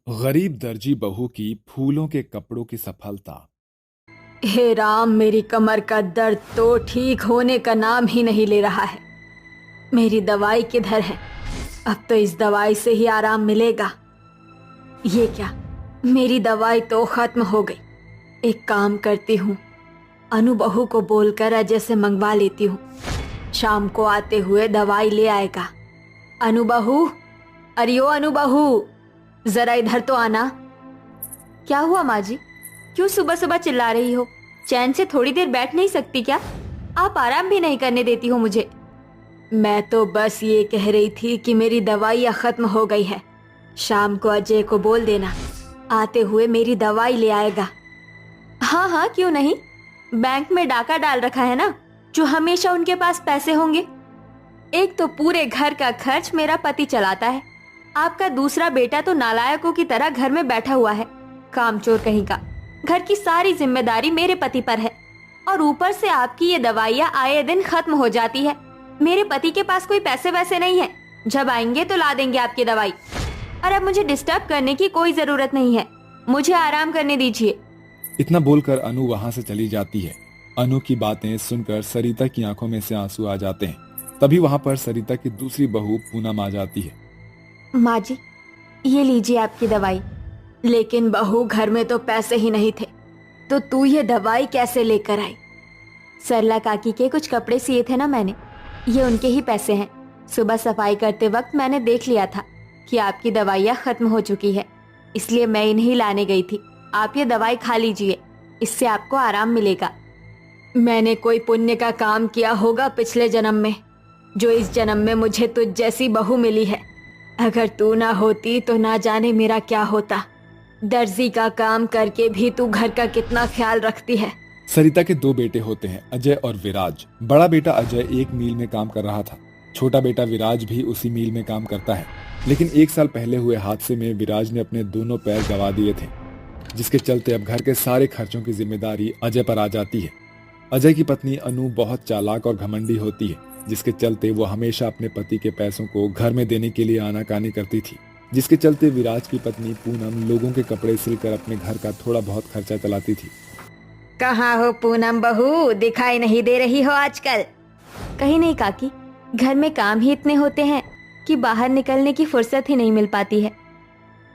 गरीब दर्जी बहू की फूलों के कपड़ों की सफलता। हे राम, मेरी कमर का दर्द तो ठीक होने का नाम ही नहीं ले रहा है। मेरी दवाई किधर है? अब तो इस दवाई से ही आराम मिलेगा। ये क्या, मेरी दवाई तो खत्म हो गई। एक काम करती हूँ, अनु बहू को बोलकर अजय से मंगवा लेती हूँ। शाम को आते हुए दवाई ले आएगा। अनु बहू, अरे ओ अनु बहू, जरा इधर तो आना। क्या हुआ माँ जी? क्यों सुबह सुबह चिल्ला रही हो? चैन से थोड़ी देर बैठ नहीं सकती क्या? आप आराम भी नहीं करने देती हो मुझे। मैं तो बस ये कह रही थी कि मेरी दवाइयाँ खत्म हो गई है। शाम को अजय को बोल देना, आते हुए मेरी दवाई ले आएगा। हाँ हाँ, क्यों नहीं। बैंक में डाका डाल रखा है ना, जो हमेशा उनके पास पैसे होंगे। एक तो पूरे घर का खर्च मेरा पति चलाता है। आपका दूसरा बेटा तो नालायकों की तरह घर में बैठा हुआ है, कामचोर कहीं का। घर की सारी जिम्मेदारी मेरे पति पर है, और ऊपर से आपकी ये दवाइयाँ आए दिन खत्म हो जाती है। मेरे पति के पास कोई पैसे वैसे नहीं है, जब आएंगे तो ला देंगे आपकी दवाई। और अब मुझे डिस्टर्ब करने की कोई जरूरत नहीं है, मुझे आराम करने दीजिए। इतना बोलकर अनु वहां से चली जाती है। अनु की बातें सुनकर सरिता की आंखों में से आंसू आ जाते हैं। तभी वहां पर सरिता की दूसरी बहू पूनम आ जाती है। माँ जी, ये लीजिए आपकी दवाई। लेकिन बहू, घर में तो पैसे ही नहीं थे, तो तू ये दवाई कैसे लेकर आई? सरला काकी के कुछ कपड़े सिए थे ना मैंने, ये उनके ही पैसे हैं। सुबह सफाई करते वक्त मैंने देख लिया था कि आपकी दवाइयाँ खत्म हो चुकी है, इसलिए मैं इन्हीं लाने गई थी। आप ये दवाई खा लीजिए, इससे आपको आराम मिलेगा। मैंने कोई पुण्य का काम किया होगा पिछले जन्म में, जो इस जन्म में मुझे तुझ जैसी बहू मिली है। अगर तू ना होती तो ना जाने मेरा क्या होता। दर्जी का काम करके भी तू घर का कितना ख्याल रखती है। सरिता के दो बेटे होते हैं, अजय और विराज। बड़ा बेटा अजय एक मिल में काम कर रहा था। छोटा बेटा विराज भी उसी मिल में काम करता है। लेकिन एक साल पहले हुए हादसे में विराज ने अपने दोनों पैर गंवा दिए थे, जिसके चलते अब घर के सारे खर्चों की जिम्मेदारी अजय पर आ जाती है। अजय की पत्नी अनु बहुत चालाक और घमंडी होती है, जिसके चलते वो हमेशा अपने पति के पैसों को घर में देने के लिए आनाकानी करती थी। जिसके चलते विराज की पत्नी पूनम लोगों के कपड़े सिलकर अपने घर का थोड़ा बहुत खर्चा चलाती थी। कहाँ हो पूनम बहू, दिखाई नहीं दे रही हो आजकल? कहीं नहीं काकी, घर में काम ही इतने होते हैं कि बाहर निकलने की फुर्सत ही नहीं मिल पाती है।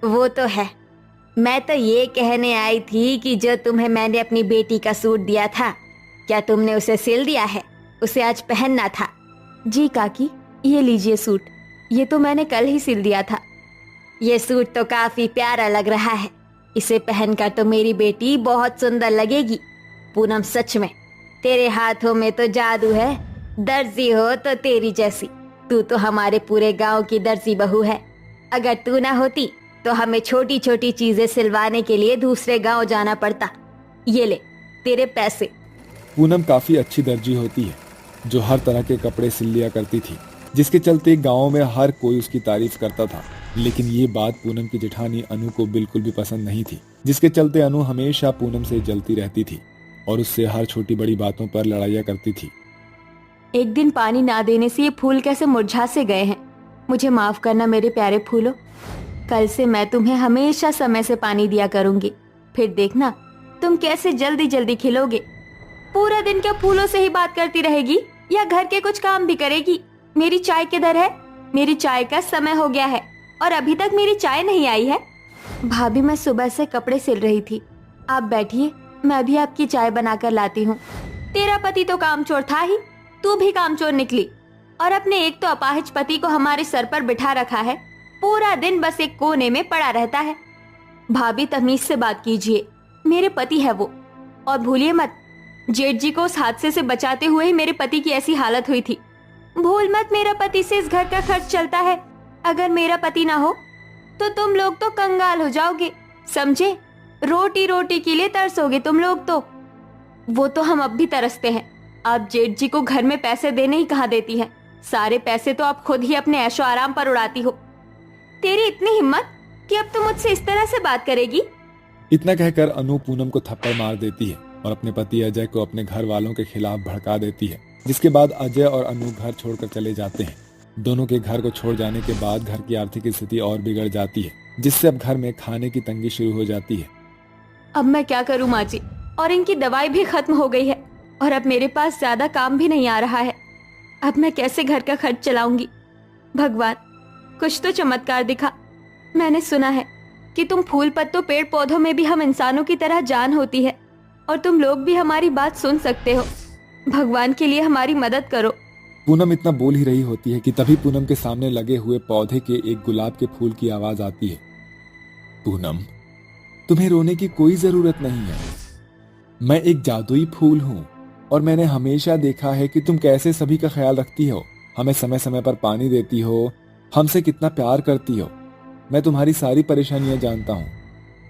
वो तो है। मैं तो ये कहने आई थी कि जो तुम्हें मैंने अपनी बेटी का सूट दिया था, क्या तुमने उसे सिल दिया है? उसे आज पहनना था। जी काकी, ये लीजिए सूट, ये तो मैंने कल ही सिल दिया था। ये सूट तो काफी प्यारा लग रहा है, इसे पहनकर तो मेरी बेटी बहुत सुंदर लगेगी। पूनम, सच में तेरे हाथों में तो जादू है। दर्जी हो तो तेरी जैसी। तू तो हमारे पूरे गांव की दर्जी बहू है। अगर तू ना होती तो हमें छोटी छोटी चीजें सिलवाने के लिए दूसरे गांव जाना पड़ता। ये ले तेरे पैसे। पूनम काफी अच्छी दर्जी होती है, जो हर तरह के कपड़े सिल लिया करती थी, जिसके चलते गांव में हर कोई उसकी तारीफ करता था। लेकिन ये बात पूनम की जेठानी अनु को बिल्कुल भी पसंद नहीं थी, जिसके चलते अनु हमेशा पूनम से जलती रहती थी और उससे हर छोटी बड़ी बातों पर लड़ाइयाँ करती थी। एक दिन पानी ना देने से ये फूल कैसे मुरझा से गए हैं। मुझे माफ करना मेरे प्यारे फूलों। कल से मैं तुम्हें हमेशा समय से पानी दिया करूंगी, फिर देखना तुम कैसे जल्दी जल्दी खिलोगे। पूरा दिन क्या फूलों से ही बात करती रहेगी, या घर के कुछ काम भी करेगी? मेरी चाय किधर है? मेरी चाय का समय हो गया है और अभी तक मेरी चाय नहीं आई है। भाभी, मैं सुबह से कपड़े सिल रही थी, आप बैठिए, मैं अभी आपकी चाय बनाकर लाती हूँ। तेरा पति तो कामचोर था ही, तू भी कामचोर निकली, और अपने एक तो अपाहिज पति को हमारे सर पर बिठा रखा है। पूरा दिन बस एक कोने में पड़ा रहता है। भाभी, तमीज से बात कीजिए, मेरे पति है वो। और भूलिए मत, जेठ जी को उस हादसे से बचाते हुए ही मेरे पति की ऐसी हालत हुई थी। भूल मत, मेरा पति से इस घर का खर्च चलता है। अगर मेरा पति ना हो तो तुम लोग तो कंगाल हो जाओगे, समझे? रोटी रोटी के लिए तरसोगे तुम लोग तो। वो तो हम अब भी तरसते हैं। आप जेठ जी को घर में पैसे देने ही कहाँ देती हैं? सारे पैसे तो आप खुद ही अपने ऐशो आराम पर उड़ाती हो। तेरी इतनी हिम्मत कि अब तू मुझसे इस तरह से बात करेगी? इतना कहकर अनु पूनम को थप्पड़ मार देती है और अपने पति अजय को अपने घर वालों के खिलाफ भड़का देती है, जिसके बाद अजय और अनु घर छोड़कर चले जाते हैं। दोनों के घर को छोड़ जाने के बाद घर की आर्थिक स्थिति और बिगड़ जाती है। जिससे अब घर में खाने की तंगी शुरू हो जाती है। अब मैं क्या करूं माँ जी, और इनकी दवाई भी खत्म हो गई है और अब मेरे पास ज्यादा काम भी नहीं आ रहा है। अब मैं कैसे घर का खर्च चलाऊंगी। भगवान, कुछ तो चमत्कार दिखा। मैंने सुना है कि तुम फूल पत्तों पेड़ पौधों में भी हम इंसानों की तरह जान होती है और तुम लोग भी हमारी बात सुन सकते हो। भगवान के लिए हमारी मदद करो। पूनम इतना बोल ही रही होती है कि तभी पूनम के सामने लगे हुए पौधे के एक गुलाब के फूल की आवाज आती है। पूनम, तुम्हें रोने की कोई जरूरत नहीं है। मैं एक जादुई फूल हूँ और मैंने हमेशा देखा है कि तुम कैसे सभी का ख्याल रखती हो, हमें समय समय पर पानी देती हो, हमसे कितना प्यार करती हो। मैं तुम्हारी सारी परेशानियां जानता हूँ।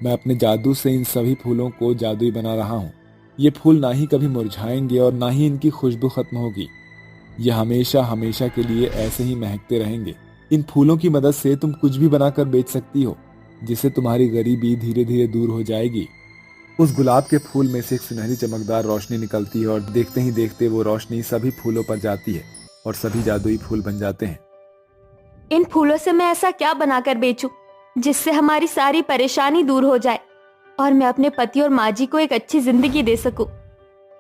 मैं अपने जादू से इन सभी फूलों को जादुई बना रहा हूँ। ये फूल ना ही कभी मुरझाएंगे और ना ही इनकी खुशबू खत्म होगी। ये हमेशा हमेशा के लिए ऐसे ही महकते रहेंगे। इन फूलों की मदद से तुम कुछ भी बनाकर बेच सकती हो, जिससे तुम्हारी गरीबी धीरे धीरे दूर हो जाएगी। उस गुलाब के फूल में से एक सुनहरी चमकदार रोशनी निकलती है और देखते ही देखते वो रोशनी सभी फूलों पर जाती है और सभी जादुई फूल बन जाते हैं। इन फूलों से मैं ऐसा क्या बनाकर बेचूं जिससे हमारी सारी परेशानी दूर हो जाए और मैं अपने पति और माँ जी को एक अच्छी जिंदगी दे सकूं।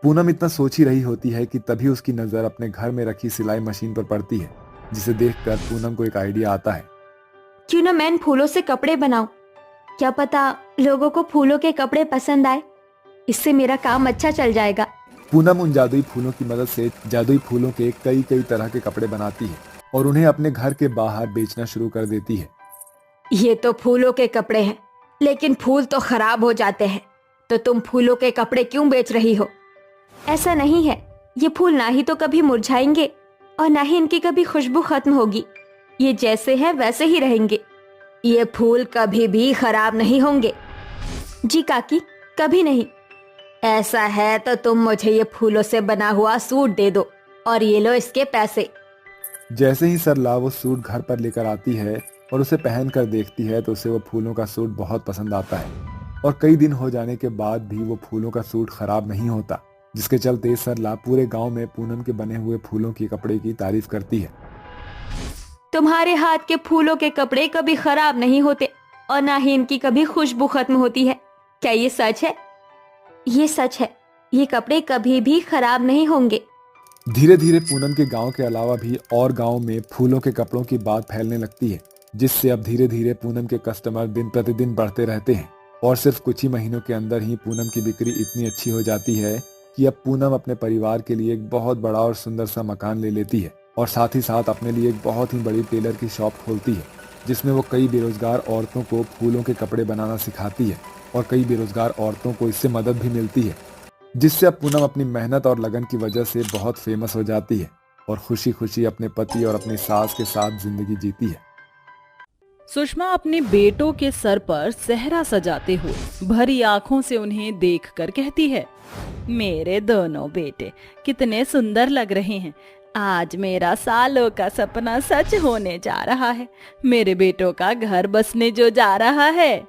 पूनम इतना सोच ही रही होती है कि तभी उसकी नजर अपने घर में रखी सिलाई मशीन पर पड़ती है, जिसे देखकर पूनम को एक आइडिया आता है। क्यों ना मैं इन फूलों से कपड़े बनाऊं। क्या पता लोगों को फूलों के कपड़े पसंद आए। इससे मेरा काम अच्छा चल जाएगा। पूनम उन जादुई फूलों की मदद से जादुई फूलों के कई कई तरह के कपड़े बनाती है और उन्हें अपने घर के बाहर बेचना शुरू कर देती है। ये तो फूलों के कपड़े हैं, लेकिन फूल तो खराब हो जाते हैं, तो तुम फूलों के कपड़े क्यों बेच रही हो? ऐसा नहीं है, ये फूल ना ही तो कभी मुरझाएंगे और ना ही इनकी कभी खुशबू खत्म होगी। ये जैसे हैं वैसे ही रहेंगे। ये फूल कभी भी खराब नहीं होंगे। जी काकी, कभी नहीं। ऐसा है तो तुम मुझे ये फूलों से बना हुआ सूट दे दो और ये लो इसके पैसे। जैसे ही सरला वो सूट घर पर लेकर आती है और उसे पहनकर देखती है तो उसे वो फूलों का सूट बहुत पसंद आता है और कई दिन हो जाने के बाद भी वो फूलों का सूट खराब नहीं होता, जिसके चलते सरला पूरे गांव में पूनम के बने हुए फूलों के कपड़े की तारीफ करती है। तुम्हारे हाथ के फूलों के कपड़े कभी खराब नहीं होते और ना ही इनकी कभी खुशबू खत्म होती है। क्या ये सच है? ये सच है। ये कपड़े कभी भी खराब नहीं होंगे। धीरे धीरे पूनम के गांव के अलावा भी और गांव में फूलों के कपड़ों की बात फैलने लगती है, जिससे अब धीरे धीरे पूनम के कस्टमर दिन प्रतिदिन बढ़ते रहते हैं और सिर्फ कुछ ही महीनों के अंदर ही पूनम की बिक्री इतनी अच्छी हो जाती है कि अब पूनम अपने परिवार के लिए एक बहुत बड़ा और सुंदर सा मकान ले लेती है और साथ ही साथ अपने लिए एक बहुत ही बड़ी टेलर की शॉप खोलती है, जिसमें वो कई बेरोजगार औरतों को फूलों के कपड़े बनाना सिखाती है और कई बेरोजगार औरतों को इससे मदद भी मिलती है, जिससे अब पूनम अपनी मेहनत और लगन की वजह से बहुत फेमस हो जाती है और खुशी खुशी अपने पति और अपनी सास के साथ जिंदगी जीती है। सुषमा अपने बेटों के सर पर सेहरा सजाते हुए भरी आंखों से उन्हें देखकर कहती है, मेरे दोनों बेटे कितने सुंदर लग रहे हैं। आज मेरा सालों का सपना सच होने जा रहा है। मेरे बेटों का घर बसने जो जा रहा है।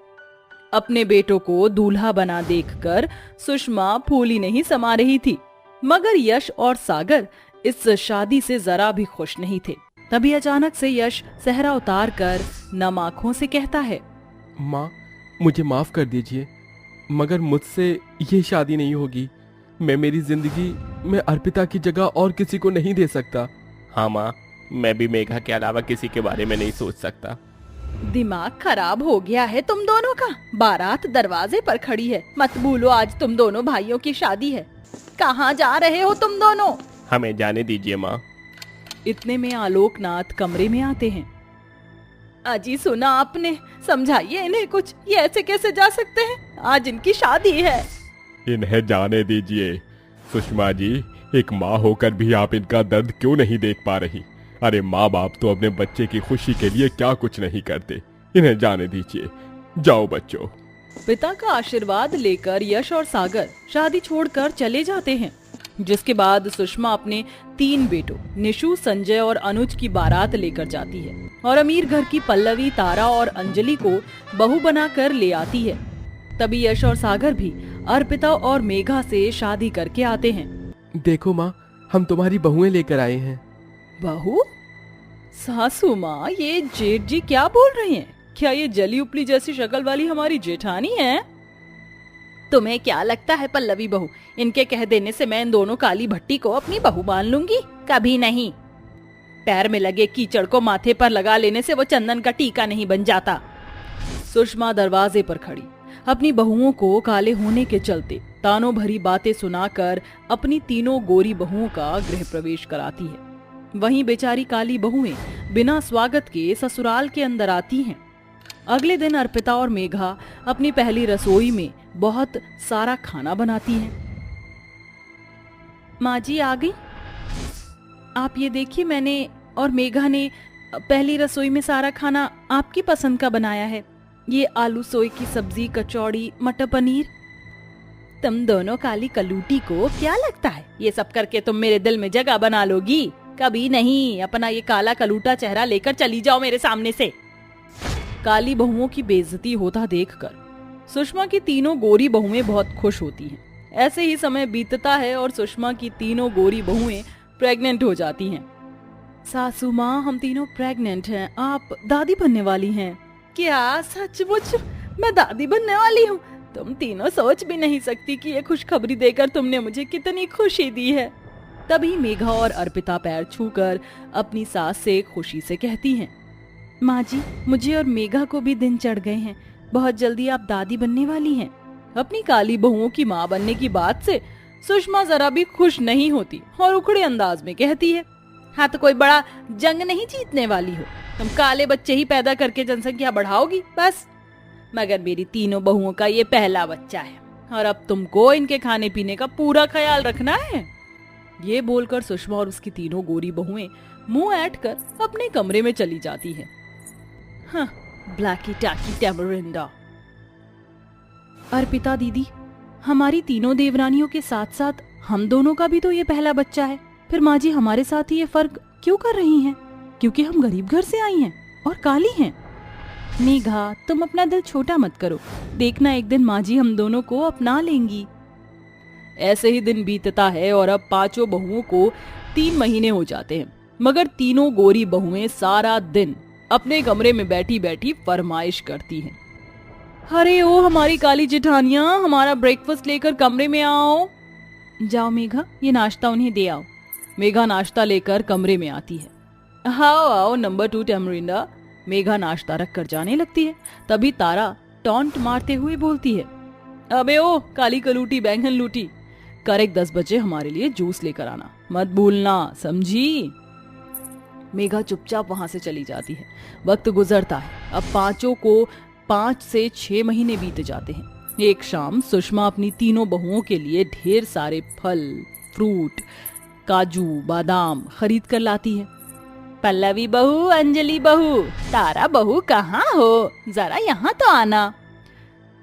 अपने बेटों को दूल्हा बना देखकर सुषमा फूली नहीं समा रही थी, मगर यश और सागर इस शादी से जरा भी खुश नहीं थे। तभी अचानक से यश सेहरा उतार कर नम आंखों से कहता है, माँ, मुझे माफ कर दीजिए, मगर मुझसे ये शादी नहीं होगी। मैं मेरी जिंदगी में अर्पिता की जगह और किसी को नहीं दे सकता। हाँ माँ, मैं भी मेघा के अलावा किसी के बारे में नहीं सोच सकता। दिमाग खराब हो गया है तुम दोनों का। बारात दरवाजे पर खड़ी है, मत भूलो आज तुम दोनों भाइयों की शादी है। कहाँ जा रहे हो तुम दोनों? हमें जाने दीजिए माँ। इतने में आलोकनाथ कमरे में आते हैं। अजी सुना आपने, समझाइए इन्हें कुछ, ये ऐसे कैसे जा सकते हैं? आज इनकी शादी है। इन्हें जाने दीजिए। सुषमा जी, एक माँ होकर भी आप इनका दर्द क्यों नहीं देख पा रही? अरे माँ बाप तो अपने बच्चे की खुशी के लिए क्या कुछ नहीं करते। इन्हें जाने दीजिए, जाओ बच्चों। पिता का आशीर्वाद लेकर यश और सागर शादी छोड़कर चले जाते हैं, जिसके बाद सुषमा अपने 3 बेटों निशु, संजय और अनुज की बारात लेकर जाती है और अमीर घर की पल्लवी, तारा और अंजलि को बहू बनाकर ले आती है। तभी यश और सागर भी अर्पिता और मेघा से शादी करके आते हैं। देखो माँ, हम तुम्हारी बहुएं लेकर आए हैं। बहू? सासू माँ, ये जेठ जी क्या बोल रही हैं? क्या ये जली उपली जैसी शक्ल वाली हमारी जेठानी है? तुम्हें क्या लगता है पल्लवी बहू, इनके कह देने से मैं इन दोनों काली भट्टी को अपनी बहू मान लूंगी? कभी नहीं। पैर में लगे कीचड़ को माथे पर लगा लेने से वो चंदन का टीका नहीं बन जाता। सुषमा दरवाजे पर खड़ी अपनी बहुओं को काले होने के चलते तानों भरी बातें सुनाकर अपनी तीनों गोरी बहुओं का गृह प्रवेश कराती है। वहीं बेचारी काली बहुएं बिना स्वागत के ससुराल के अंदर आती हैं। अगले दिन अर्पिता और मेघा अपनी पहली रसोई में बहुत सारा खाना बनाती हैं। माँ जी आ गई? आप ये देखिए, मैंने और मेघा ने पहली रसोई में सारा खाना आपकी पसंद का बनाया है। ये आलू सोए की सब्जी, कचौड़ी, मटर पनीर। तुम दोनों काली कलूटी को क्या लगता है ये सब करके तुम मेरे दिल में जगह बना लोगी? कभी नहीं। अपना ये काला कलूटा चेहरा लेकर चली जाओ मेरे सामने से। काली बहुओं की बेइज्जती होता देखकर सुषमा की तीनों गोरी बहुएं बहुत खुश होती हैं। ऐसे ही समय बीतता है और सुषमा की तीनों गोरी बहुएं प्रेग्नेंट हो जाती हैं। सासू माँ, हम तीनों प्रेग्नेंट हैं, आप दादी बनने वाली हैं। क्या सचमुच मैं दादी बनने वाली हूँ? तुम तीनों सोच भी नहीं सकती कि ये खुशखबरी देकर तुमने मुझे कितनी खुशी दी है। तभी मेघा और अर्पिता पैर छूकर अपनी सास से खुशी से कहती हैं, माँ जी, मुझे और मेघा को भी दिन चढ़ गए हैं। बहुत जल्दी आप दादी बनने वाली हैं। अपनी काली बहुओं की माँ बनने की बात से सुषमा जरा भी खुश नहीं होती और उखड़े अंदाज में कहती है, हाँ तो कोई बड़ा जंग नहीं जीतने वाली हो। तुम काले बच्चे ही पैदा करके जनसंख्या बढ़ाओगी बस। मगर मेरी तीनों बहुओं का ये पहला बच्चा है और अब तुमको इनके खाने पीने का पूरा ख्याल रखना है। ये बोलकर सुषमा और उसकी तीनों गोरी बहुएं मुंह ऐंठ कर अपने कमरे में चली जाती है। हाँ, ब्लैकी टैकी टैमरिंडा। अर्पिता दीदी, हमारी तीनों देवरानियों के साथ साथ हम दोनों का भी तो ये पहला बच्चा है। फिर माँ जी हमारे साथ ही ये फर्क क्यों कर रही हैं? क्योंकि हम गरीब घर से आई हैं और काली हैं। मेघा, तुम अपना दिल छोटा मत करो, देखना एक दिन माँ जी हम दोनों को अपना लेंगी। ऐसे ही दिन बीतता है और अब पांचों बहुओं को 3 महीने हो जाते हैं, मगर तीनों गोरी बहुएं सारा दिन अपने कमरे में बैठी बैठी फरमाइश करती हैं। अरे ओ हमारी काली जेठानियां, हमारा ब्रेकफास्ट लेकर कमरे में आओ। जाओ मेघा, ये नाश्ता उन्हें दे आओ। मेघा नाश्ता लेकर कमरे में आती है। आओ आओ नंबर 2 टैमरिंडा। मेघा नाश्ता रख कर जाने लगती है। तभी तारा टॉन्ट मारते हुए बोलती है, अबे ओ काली कलूटी बैंगन लूटी, करेक्ट 10 बजे हमारे लिए जूस लेकर आना, मत भूलना, समझी? मेघा चुपचाप वहां से चली जाती है। वक्त गुजरता है। अब पांचों को 5 से 6 महीने बीत जाते हैं। एक शाम सुषमा अपनी तीनों बहुओं के लिए ढेर सारे फल, फ्रूट, काजू, बादाम खरीद कर लाती है। पल्लवी बहू, अंजलि बहू, तारा बहू कहाँ हो? जरा यहाँ तो आना।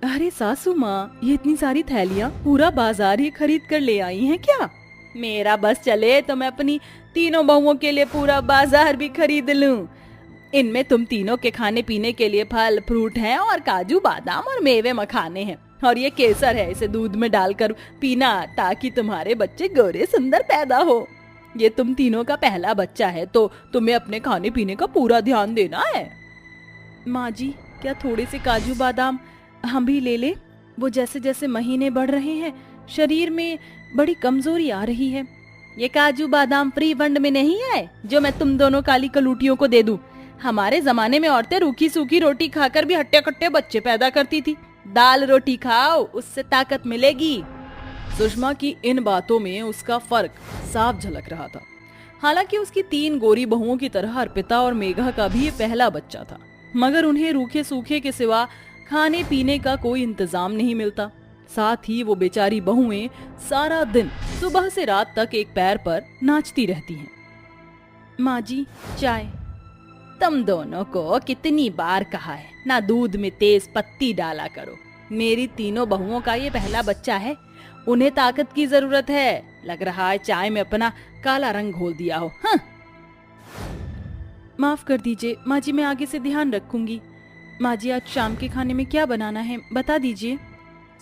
अरे सासू माँ, ये इतनी सारी थैलियाँ पूरा बाजार ही खरीद कर ले आई हैं क्या? मेरा बस चले तो मैं अपनी तीनों बहुओं के लिए पूरा बाजार भी खरीद लूं। इनमें तुम तीनों के खाने पीने के लिए फल, फ्रूट हैं और काजू, बादाम और मेवे मखाने हैं, और ये केसर है, इसे दूध में डालकर पीना ताकि तुम्हारे बच्चे गोरे सुंदर पैदा हो। ये तुम तीनों का पहला बच्चा है तो तुम्हें अपने खाने पीने का पूरा ध्यान देना है। माँ जी, क्या थोड़े से काजू बादाम हम भी ले ले? वो जैसे जैसे महीने बढ़ रहे हैं शरीर में बड़ी कमजोरी आ रही है। ये काजू बादाम फ्री फंड में नहीं आए जो मैं तुम दोनों काली कलूटियों को दे दूं। हमारे जमाने में औरतें रूखी सूखी रोटी खाकर भी हट्टे कट्टे बच्चे पैदा करती थी। दाल रोटी खाओ, उससे ताकत मिलेगी। सुषमा की इन बातों में उसका फर्क साफ झलक रहा था। हालांकि उसकी 3 गोरी बहुओं की तरह अर्पिता और मेघा का भी ये पहला बच्चा था, मगर उन्हें रूखे सूखे के सिवा खाने पीने का कोई इंतजाम नहीं मिलता। साथ ही वो बेचारी बहुएं सारा दिन सुबह से रात तक एक पैर पर नाचती रहती हैं। माँ जी, चाय। तुम दोनों को कितनी बार कहा है ना दूध में तेज पत्ती डाला करो। मेरी तीनों बहुओं का ये पहला बच्चा है, उन्हें ताकत की जरूरत है। लग रहा है चाय में अपना काला रंग घोल दिया हो। हाँ। माफ कर दीजिए माँ जी, मैं आगे से ध्यान रखूंगी। माँ जी, आज शाम के खाने में क्या बनाना है बता दीजिए।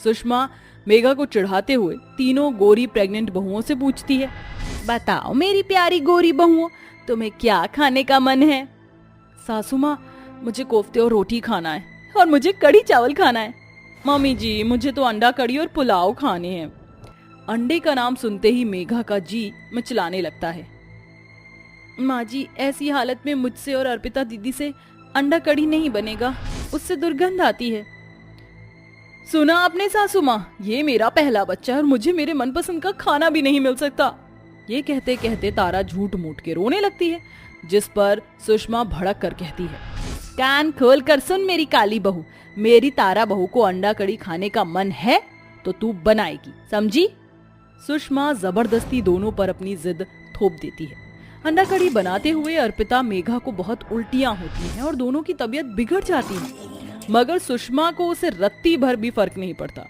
सुषमा मेघा को चिढ़ाते हुए तीनों गोरी प्रेग्नेंट बहुओं से पूछती है। बताओ मेरी प्यारी गोरी बहुओं, तुम्हें क्या खाने का मन है? सासू माँ, मुझे कोफ्ते और रोटी खाना है और मुझे कड़ी चावल खाना है। मम्मी जी, मुझे तो अंडा कड़ी और पुलाव खाने हैं। अंडे का नाम सुनते ही मेघा का जी मिचलाने लगता है। माँ जी, ऐसी हालत में मुझसे और अर्पिता दीदी से अंडा कड़ी नहीं बनेगा, उससे दुर्गंध आती है। सुना आपने सासू माँ, ये मेरा पहला बच्चा है और मुझे मेरे मनपसंद का खाना भी नहीं मिल सकता। ये कहते कहते तारा झूठ मूठ के रोने लगती है, जिस पर सुषमा भड़क कर कहती है, कान खोल कर सुन मेरी काली बहू, मेरी तारा बहू को अंडा कड़ी खाने का मन है तो तू बनाएगी, समझी? सुषमा जबरदस्ती दोनों पर अपनी जिद थोप देती है। अंडा कड़ी बनाते हुए अर्पिता मेघा को बहुत उल्टियां होती हैं और दोनों की तबीयत बिगड़ जाती है, मगर सुषमा को उसे रत्ती भर भी फर्क नहीं पड़ता।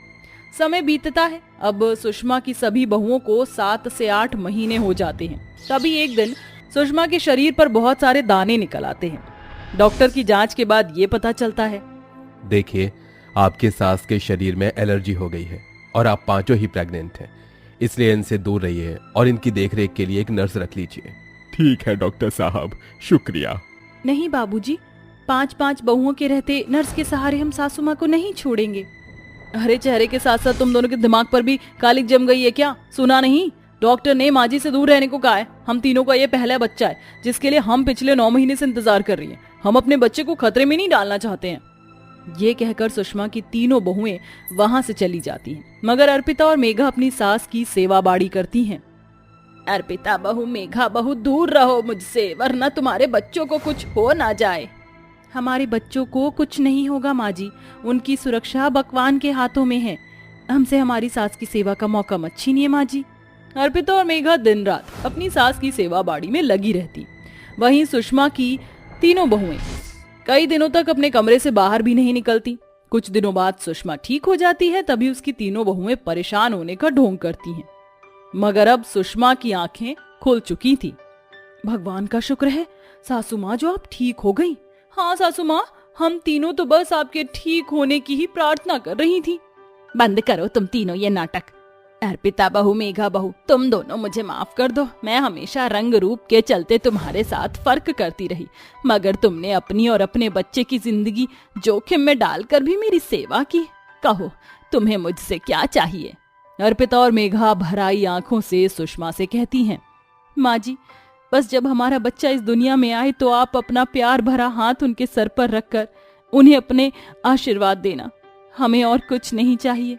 समय बीतता है। अब सुषमा की सभी बहुओं को 7 से 8 महीने हो जाते हैं। तभी एक दिन सुषमा के शरीर पर बहुत सारे दाने निकल आते हैं। डॉक्टर की जांच के बाद ये पता चलता है, देखिए, आपके सास के शरीर में एलर्जी हो गई है और आप 5 ही प्रेग्नेंट हैं, इसलिए इनसे दूर रहिए और इनकी देखरेख के लिए एक नर्स रख लीजिए। ठीक है डॉक्टर साहब, शुक्रिया। नहीं बाबूजी, 5 बहुओं के रहते नर्स के सहारे हम सासू माँ को नहीं छोड़ेंगे। अरे चेहरे के साथ साथ तुम दोनों के दिमाग पर भी कालिक जम गई है क्या? सुना नहीं, डॉक्टर ने माँ जी से दूर रहने को कहा है। हम तीनों का ये पहला बच्चा है जिसके लिए हम पिछले 9 महीने से इंतजार कर रही हैं। हम अपने बच्चे को खतरे में नहीं डालना चाहते हैं। ये कहकर सुषमा की तीनों बहुएं वहां से चली जाती हैं, मगर अर्पिता और मेघा अपनी सास की सेवा बाड़ी करती हैं। अर्पिता बहू, मेघा बहू, दूर रहो मुझसे, वरना तुम्हारे बच्चों को कुछ हो ना जाए। हमारे बच्चों को कुछ नहीं होगा माँ जी, उनकी सुरक्षा भगवान के हाथों में है। हमसे हमारी सास की सेवा का मौका मत छीनिए माँ जी। अर्पिता और मेघा दिन रात अपनी सास की सेवा बाड़ी में लगी रहती। वहीं सुषमा की तीनों बहुएं कई दिनों तक अपने कमरे से बाहर भी नहीं निकलती। कुछ दिनों बाद सुषमा ठीक हो जाती है, तभी उसकी तीनों बहुएं परेशान होने का ढोंग करती हैं। मगर अब सुषमा की आंखें खुल चुकी थी। भगवान का शुक्र है सासू माँ, जो आप ठीक हो गई। हाँ सासू माँ, हम तीनों तो बस आपके ठीक होने की ही प्रार्थना कर रही थी। बंद करो तुम तीनों ये नाटक। अर्पिता बहू, मेघा बहू, तुम दोनों मुझे माफ कर दो। मैं हमेशा रंग रूप के चलते तुम्हारे साथ फर्क करती रही, मगर तुमने अपनी और अपने बच्चे की जिंदगी जोखिम में डालकर भी मेरी सेवा की। कहो तुम्हें मुझसे क्या चाहिए? अर्पिता और मेघा भर आई आंखों से सुषमा से कहती हैं, माँ जी, बस जब हमारा बच्चा इस दुनिया में आए तो आप अपना प्यार भरा हाथ उनके सर पर रखकर उन्हें अपने आशीर्वाद देना, हमें और कुछ नहीं चाहिए।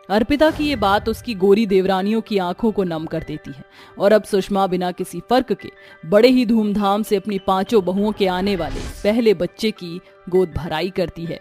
अर्पिता की ये बात उसकी गोरी देवरानियों की आंखों को नम कर देती है और अब सुषमा बिना किसी फर्क के बड़े ही धूमधाम से अपनी 5 बहुओं के आने वाले पहले बच्चे की गोद भराई करती है।